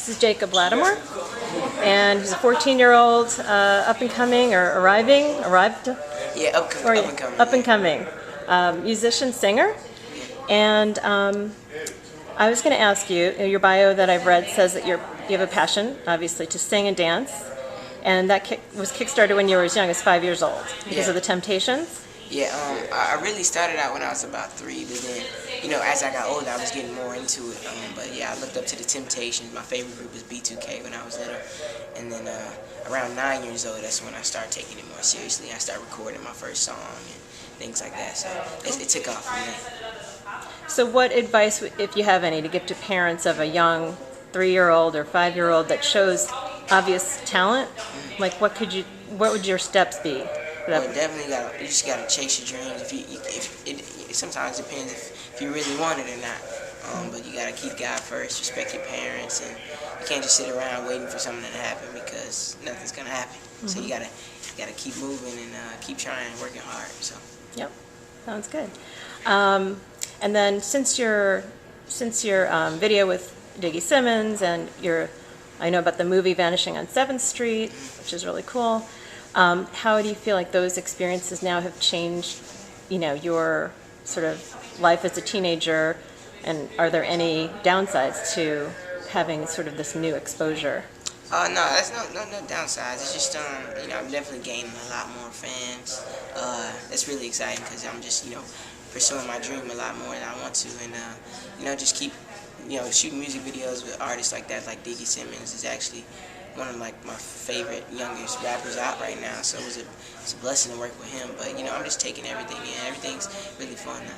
This is Jacob Latimore, and he's a 14-year-old up and coming or arrived? Yeah, up and coming. Up and coming musician, singer. And I was going to ask you, your bio that I've read says that you have a passion, obviously, to sing and dance. And that was kickstarted when you were as young as 5 years old because of the Temptations. Yeah, I really started out when I was about 3, but then, as I got older, I was getting more into it. But yeah, I looked up to the Temptations. My favorite group was B2K when I was little. And then around 9 years old, that's when I started taking it more seriously. I started recording my first song and things like that. So it took off from there. So what advice, if you have any, to give to parents of a young 3-year-old or 5-year-old that shows obvious talent? Like, what would your steps be? Well, definitely you just gotta chase your dreams. It sometimes depends if you really want it or not. But you gotta keep God first, respect your parents, and you can't just sit around waiting for something to happen because nothing's gonna happen. So you gotta keep moving and keep trying, working hard. So. Yep, sounds good. And then since your video with Diggy Simmons and I know about the movie Vanishing on 7th Street, which is really cool. How do you feel like those experiences now have changed, your sort of life as a teenager, and are there any downsides to having sort of this new exposure? No, that's no downsides. It's just I'm definitely gaining a lot more fans. That's really exciting because I'm just pursuing my dream a lot more than I want to, and just keep shooting music videos with artists like that, like Diggy Simmons is actually one of my favorite youngest rappers out right now, so it's a blessing to work with him. But I'm just taking everything in. Everything's really fun now.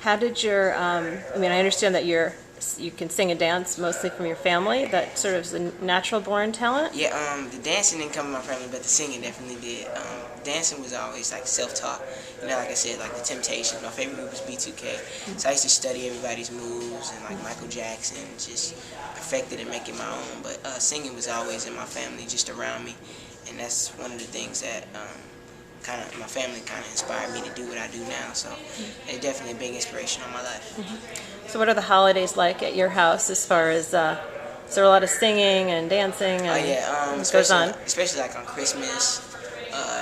How did I understand that you can sing and dance mostly from your family. That sort of is a natural born talent? Yeah, the dancing didn't come from my family, but the singing definitely did. Dancing was always like self-taught. Like I said, like the Temptations. My favorite group was B2K. So I used to study everybody's moves and like Michael Jackson, just perfected and make it my own. But singing was always in my family, just around me, and that's one of the things that my family kind of inspired me to do what I do now. So it's definitely a big inspiration on my life. So what are the holidays like at your house as far as, is there a lot of singing and dancing and what goes on? Especially like on Christmas.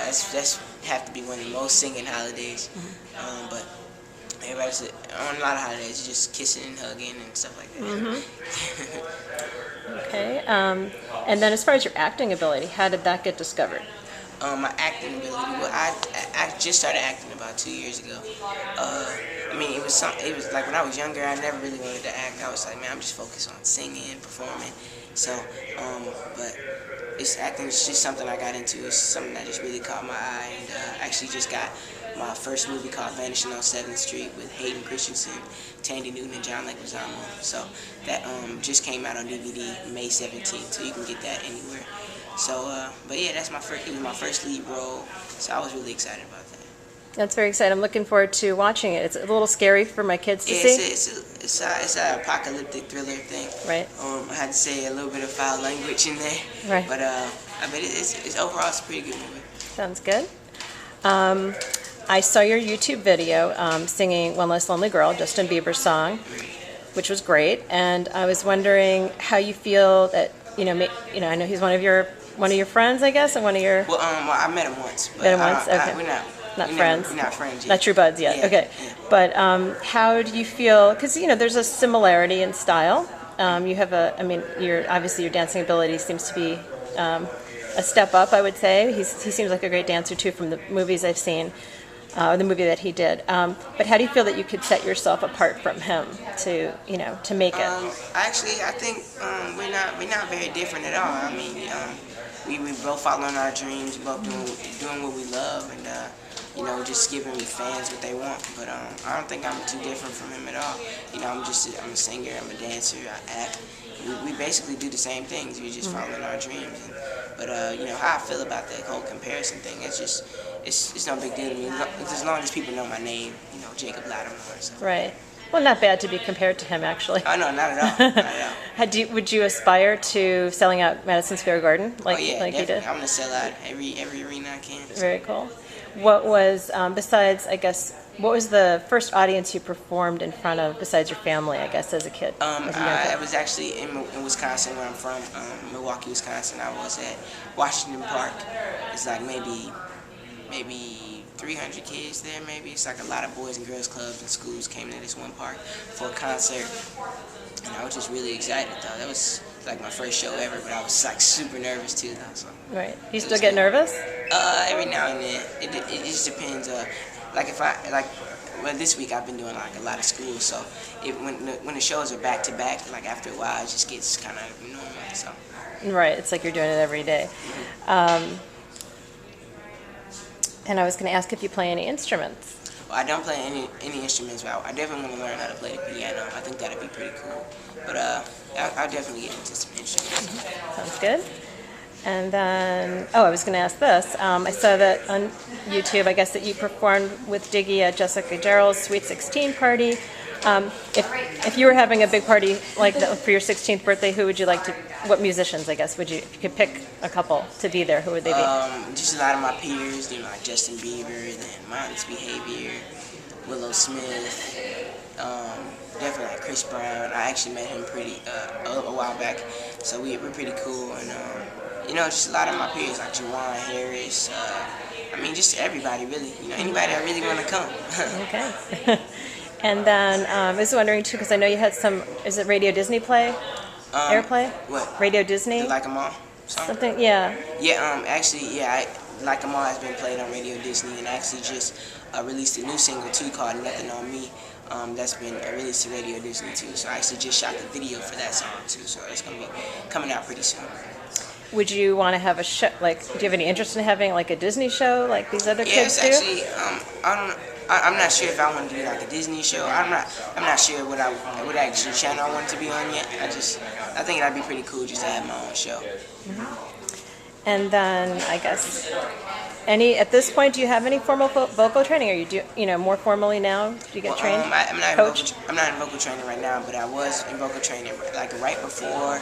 That's have to be one of the most singing holidays. But everybody's on a lot of holidays, just kissing and hugging and stuff like that. Okay. And then as far as your acting ability, how did that get discovered? My acting ability. Well, I just started acting about 2 years ago. It was like when I was younger, I never really wanted to act. I was like, man, I'm just focused on singing, performing. So, but acting is just something I got into. It's something that just really caught my eye, and actually just got my first movie called Vanishing on 7th Street with Hayden Christensen, Tandy Newton, and John Leguizamo. So that just came out on DVD May 17th, so you can get that anywhere. So, but yeah, it was my first lead role, so I was really excited about that. That's very exciting. I'm looking forward to watching it. It's a little scary for my kids to see. It's an apocalyptic thriller thing. Right. I had to say a little bit of foul language in there. Right. But it's overall it's a pretty good movie. Sounds good. I saw your YouTube video singing "One Less Lonely Girl," Justin Bieber's song, which was great. And I was wondering how you feel that I know he's one of your friends, I guess, and one of your. Well, I met him once. But met him once. Okay. Not friends. We're not friends yet. Not true buds yet. Yeah, okay. Yeah. But how do you feel? Because there's a similarity in style. You have your dancing ability seems to be a step up, I would say. He seems like a great dancer too from the movies I've seen, or the movie that he did. But how do you feel that you could set yourself apart from him to make it? Actually, I think we're not very different at all. We both following our dreams, both doing what we love, and just giving the fans what they want. But I don't think I'm too different from him at all. I'm a singer, I'm a dancer, I act. We basically do the same things. We're just following our dreams. But how I feel about that whole comparison thing, it's no big deal to me. As long as people know my name, Jacob Latimore. So. Right. Well, not bad to be compared to him, actually. Oh, no, not at all. Not at all. Would you aspire to selling out Madison Square Garden like you did? I'm going to sell out every arena I can. Very cool. What was, besides, I guess, What was the first audience you performed in front of besides your family, I guess, as a kid? As a young I kid? was actually in Wisconsin, where I'm from, Milwaukee, Wisconsin. I was at Washington Park. It's like maybe 300 kids there. Maybe it's like a lot of boys and girls clubs and schools came to this one park for a concert, and I was just really excited though. That was like my first show ever, but I was like super nervous too though. So Right. Do you still get nervous? every now and then, it just depends. Like if I like. Well, this week I've been doing like a lot of school, so when the shows are back to back, like after a while, it just gets kind of normal. So. Right. It's like you're doing it every day. And I was going to ask if you play any instruments. Well, I don't play any instruments, but I definitely want to learn how to play the piano. I think that'd be pretty cool. But I'll definitely get into some instruments. Sounds good. And then, I was going to ask this. I saw that on YouTube, I guess, that you performed with Diggy at Jessica Gerald's Sweet 16 party. If you were having a big party like that for your 16th birthday, who would you like to, what musicians, I guess, would you, if you could pick a couple to be there, who would they be? Just a lot of my peers, like Justin Bieber, then Mindless Behavior, Willow Smith, definitely like Chris Brown. I actually met him a while back, so we're pretty cool. And just a lot of my peers like Jawan Harris. Just everybody really. Anybody that really want to come. Okay. And then I was wondering too, because I know you had some. Is it Radio Disney play? Airplay? What? Radio Disney? The Like 'Em All song? Something. Yeah. Yeah. Like 'Em All has been played on Radio Disney, and I actually just released a new single too called Nothing on Me. That's been released to Radio Disney too. So I actually just shot the video for that song too. So it's gonna be coming out pretty soon. Would you want to have a show? Like, do you have any interest in having like a Disney show like these other kids Yes, do? actually, I'm not sure if I want to do like a Disney show. I'm not sure what actual channel I want it to be on yet. I think that'd be pretty cool just to have my own show. Mm-hmm. And then I guess at this point, do you have any formal vocal training? Or you do more formally now? Do you get trained? I'm not Coached? I'm not in vocal training right now, but I was in vocal training like right before.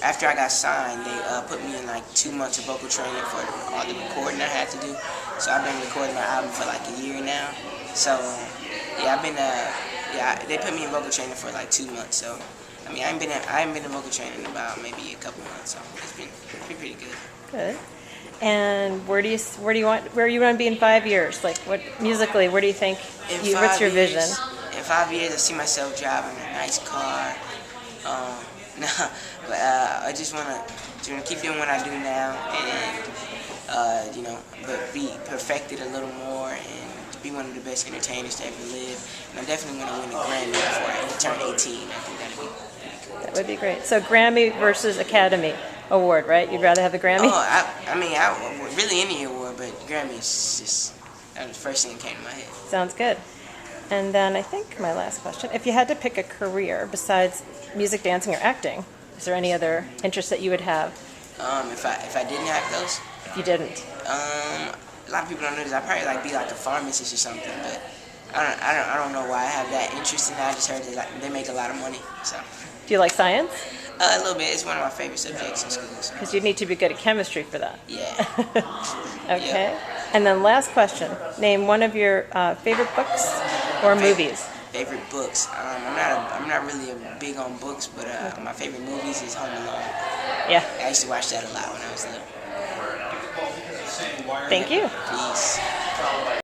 After I got signed, they put me in like 2 months of vocal training for all the recording I had to do. So I've been recording my album for like a year now. So they put me in vocal training for like 2 months. So I haven't been in vocal training in about maybe a couple months. So it's been pretty good. Good. And where do you want to be in 5 years? Like what musically? Where do you think? What's your vision? In 5 years, I see myself driving a nice car. But I just want to keep doing what I do now, and but be perfected a little more and be one of the best entertainers to ever live. And I definitely want to win a Grammy before I turn 18. I think that'd be pretty cool. That would be great. So Grammy versus Academy Award, right? You'd rather have the Grammy? I really any award, but Grammy is just that was the first thing that came to my head. Sounds good. And then I think my last question: if you had to pick a career besides music, dancing, or acting, is there any other interests that you would have? If I didn't have those, If you didn't, a lot of people don't know this. I'd probably be like a pharmacist or something, but I don't know why I have that interest in that. I just heard that they make a lot of money. So do you like science? a little bit. It's one of my favorite subjects in school. So. Because you'd need to be good at chemistry for that. Yeah. Okay. Yeah. And then last question: name one of your favorite books or movies. Favorite books. I'm not really big on books, but my favorite movies is Home Alone. Yeah. I used to watch that a lot when I was little. Thank you. Peace.